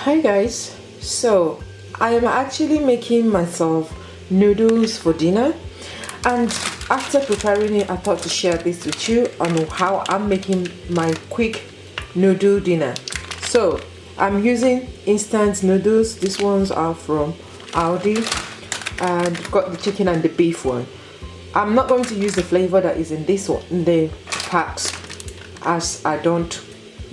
Hi guys, so I am actually making myself noodles for dinner, and after preparing it I thought to share this with you on how I'm making my quick noodle dinner. So I'm using instant noodles. These ones are from Aldi, and got the chicken and the beef one. I'm not going to use the flavor that is in this one, in the packs, as I don't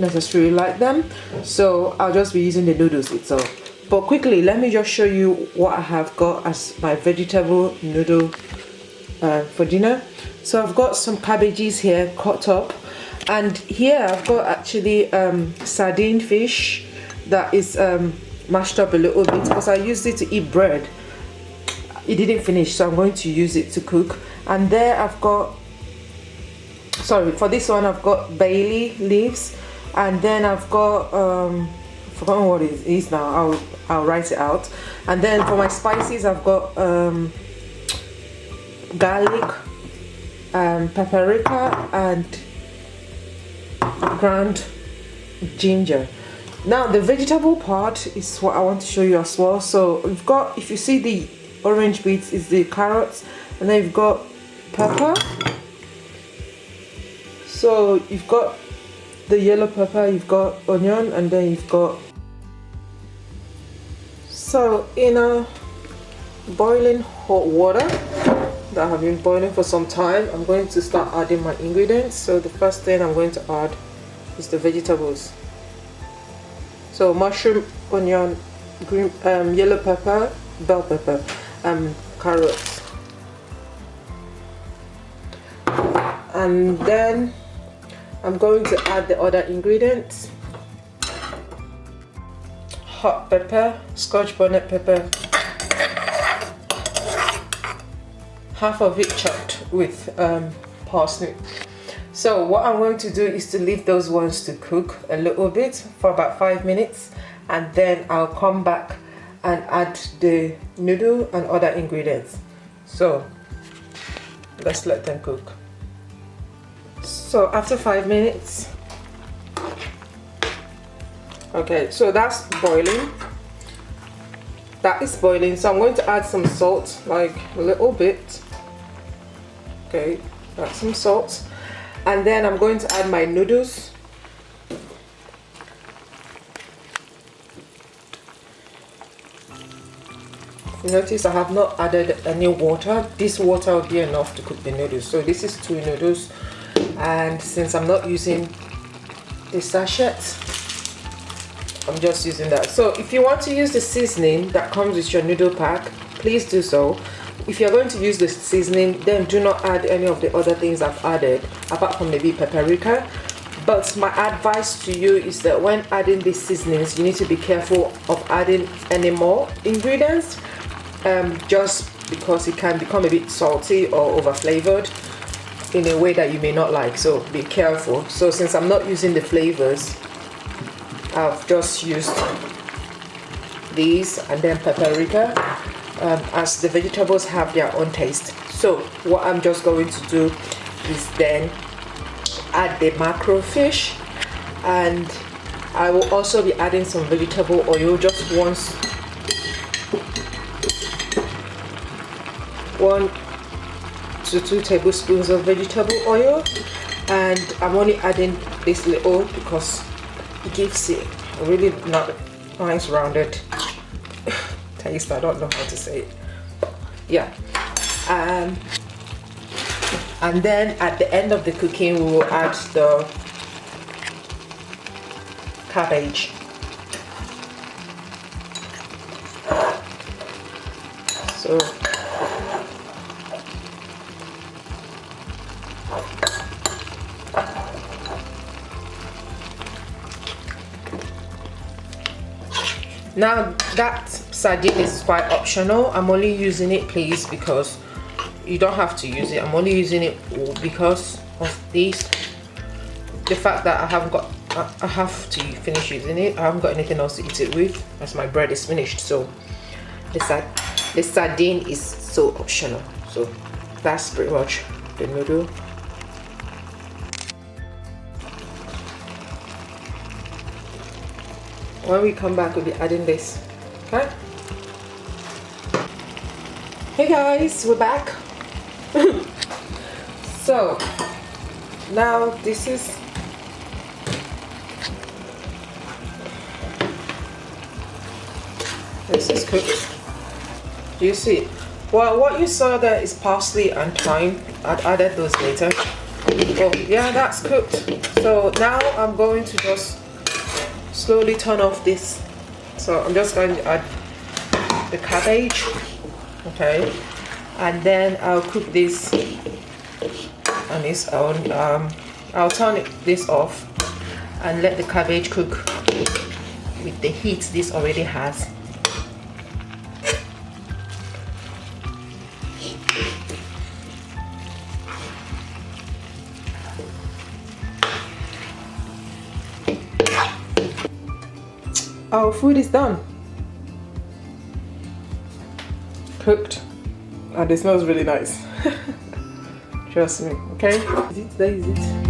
necessarily like them, so I'll just be using the noodles itself. But quickly, let me just show you what I have got as my vegetable noodle for dinner. So I've got some cabbages here cut up, and here I've got actually sardine fish that is mashed up a little bit because I used it to eat bread. It didn't finish, so I'm going to use it to cook. And there I've got, sorry, for this one I've got bay leaves, and then I've got forgotten what it is now. I'll write it out. And then for my spices I've got garlic, paprika, and ground ginger. Now the vegetable part is what I want to show you as well. So we've got, if you see the orange bits, is the carrots, and then you've got pepper. So you've got the yellow pepper, you've got onion, and then you've got, so in a boiling hot water that have been boiling for some time, I'm going to start adding my ingredients. So the first thing I'm going to add is the vegetables. So mushroom, onion, green, yellow pepper, bell pepper, carrots, and then I'm going to add the other ingredients: hot pepper, scotch bonnet pepper, half of it chopped with parsley. So what I'm going to do is to leave those ones to cook a little bit for about 5 minutes, and then I'll come back and add the noodle and other ingredients. So let's let them cook. So after 5 minutes, okay, so that's boiling. That is boiling, so I'm going to add some salt, like a little bit. Okay, add some salt, and then I'm going to add my noodles. Notice I have not added any water. This water will be enough to cook the noodles. So this is 2 noodles, and since I'm not using the sachet, I'm just using that. So if you want to use the seasoning that comes with your noodle pack, please do so. If you're going to use the seasoning, then do not add any of the other things I've added, apart from maybe paprika. But my advice to you is that when adding these seasonings, you need to be careful of adding any more ingredients, just because it can become a bit salty or over flavored in a way that you may not like, so be careful. So since I'm not using the flavors, I've just used these, and then paprika, as the vegetables have their own taste. So what I'm just going to do is then add the macro fish, and I will also be adding some vegetable oil, just 1 to 2 tablespoons of vegetable oil, and I'm only adding this little because it gives it a really nice rounded taste. I don't know how to say it, but yeah. And then at the end of the cooking, we will add the cabbage. So now that sardine is quite optional. I'm only using it, please, because you don't have to use it. I'm only using it because of this, the fact that I have to finish using it. I haven't got anything else to eat it with, as my bread is finished. So the sardine is so optional. So that's pretty much the noodle. When we come back, we'll be adding this. Okay? Hey guys, we're back. So now this is cooked. Do you see it? Well, what you saw there is parsley and thyme. I added those later. Oh yeah, that's cooked. So now I'm going to just slowly turn off this. So I'm just going to add the cabbage, okay, and then I'll cook this on its own. I'll turn this off and let the cabbage cook with the heat this already has. Our food is done. Cooked. And it smells really nice. Trust me, okay? Is it? There is it.